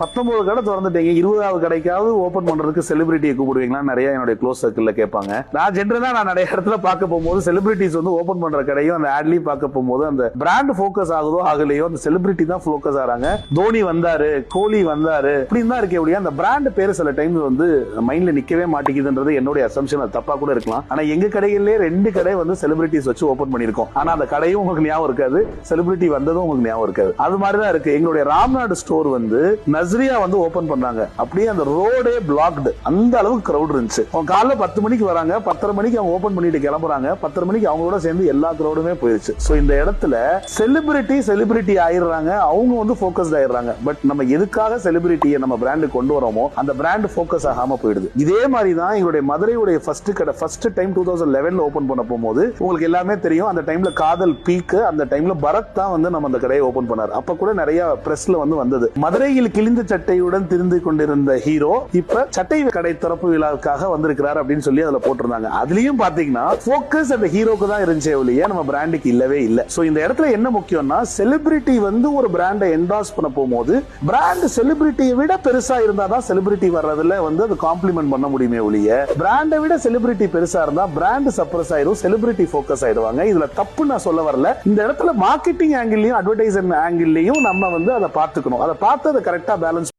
19 கடை திறந்துட்டீங்க, 20வது கடைக்காவது ஓபன் பண்றதுக்கு செலிபிரிட்டியை கூப்பிடுவீங்களா? நிறைய என்னுடைய க்ளோஸ் சர்க்கிள்ல கேட்பாங்க. நான் ஜென்ரலா நிறைய இடத்துல பார்க்க போகும்போது செலிபிரிட்டிஸ் வந்து ஓபன் பண்ற கடையும் அந்த ஆட்லயும் பார்க்க போகும்போது அந்த பிராண்ட் ஃபோக்கஸ் ஆகுதோ ஆகலையோ அந்த செலிபிரிட்டி தான் ஃபோக்கஸ் ஆறாங்க. தோனி வந்தாரு, கோலி வந்தாரு, இப்படின்னு தான் இருக்கே ஒழிய அந்த பிராண்ட் பேரு சில டைம் வந்து மைண்ட்ல நிக்கவே மாட்டேங்குதுன்றது என்னுடைய அசம்ஷன். அது தப்பா கூட இருக்கலாம். ஆனா எங்க கடைகளிலே 2 கடை வந்து செலிபிரிட்டிஸ் வச்சு ஓபன் பண்ணிருக்கோம். ஆனா அந்த கடையும் உங்களுக்கு ஞாபகம் இருக்காது, செலிபிரிட்டி வந்ததும் உங்களுக்கு ஞாபகம் இருக்காது. அது மாதிரிதான் இருக்கு. எங்களுடைய ராம்நாடு ஸ்டோர் வந்து நஸ்ரியா வந்து ஓபன் பண்ணாங்க. அப்படியே அந்த ரோடே பிளாக்டு, அந்த அளவுக்கு கிரவுட் இருந்துச்சு. அவங்க காலைல 10 மணிக்கு வராங்க, 10:30 மணிக்கு அவங்க ஓபன் பண்ணிட்டு கிளம்புறாங்க. 10:30 மணிக்கு அவங்களோட சேர்ந்து எல்லா கிரவுடுமே போயிருச்சு. சோ இந்த இடத்துல செலிபிரிட்டி ஆயிடுறாங்க, அவங்க வந்து ஃபோக்கஸ்ட் ஆயிடுறாங்க. பட் நம்ம எதுக்காக செலிபிரிட்டியை நம்ம பிராண்டுக்கு கொண்டு வரோமோ அந்த பிராண்ட் ஃபோக்கஸ் ஆகாம போயிடுது. இதே மாதிரி தான் எங்களுடைய மதுரையுடைய ஃபர்ஸ்ட் கடை ஃபர்ஸ்ட் டைம் 2011 ஓபன் பண்ண போகும்போது உங்களுக்கு எல்லாமே தெரியும். அந்த டைம்ல காதல் பீக், அந்த டைம்ல பரத் தான் வந்து நம்ம அந்த கடையை ஓபன் பண்ணார். அப்ப கூட நிறைய பிரஸ்ல வந்து வந்தது. மதுரையில் கிழிந்த சட்டையுடன் திரிந்து கொண்டிருந்த ஹீரோ இப்ப சட்டை கடை திறப்பு விழாவுக்காக வந்திருக்கிறார் அப்படின்னு சொல்லி அதுல போட்டிருந்தாங்க. அதுலயும் பாத்தீங்கன்னா ஃபோக்கஸ் அந்த ஹீரோக்கு தான் இருந்துச்சே ஒழிய நம்ம பிராண்டுக்கு இல்லவே இல்ல. சோ இந்த இடத்துல என்ன முக்கியம்னா செலிபிரிட்டி வந்து ஒரு பிராண்டை என்டாஸ் பண்ண போகும்போது பிராண்ட் செலிபிரிட்டியை விட பெருசா இருந்தாதான் செலிபிரிட்டி வர்றதுல வந்து அது காம்ப்ளிமெண்ட் பண்ண முடியுமே ஒழிய பிராண்டை விட செலிபிரிட்டி பெருசா இருந்தா பிராண்ட் சப்ரஸ் ஆயிடும், செலிபிரிட்டி ஃபோக்கஸ் ஆயிடுவாங்க. இதுல தப்பு நான் சொல்ல வரல. இந்த இடத்துல மார்க்கெட்டிங் ஆங்கிள்லயும் அட்வர்டைசர் ஆங்கிள்லயும் நம்ம வந்து அதை பார்த்துக்கணும். அதை பார்த்து அதை கரெக்டா பேலன்ஸ்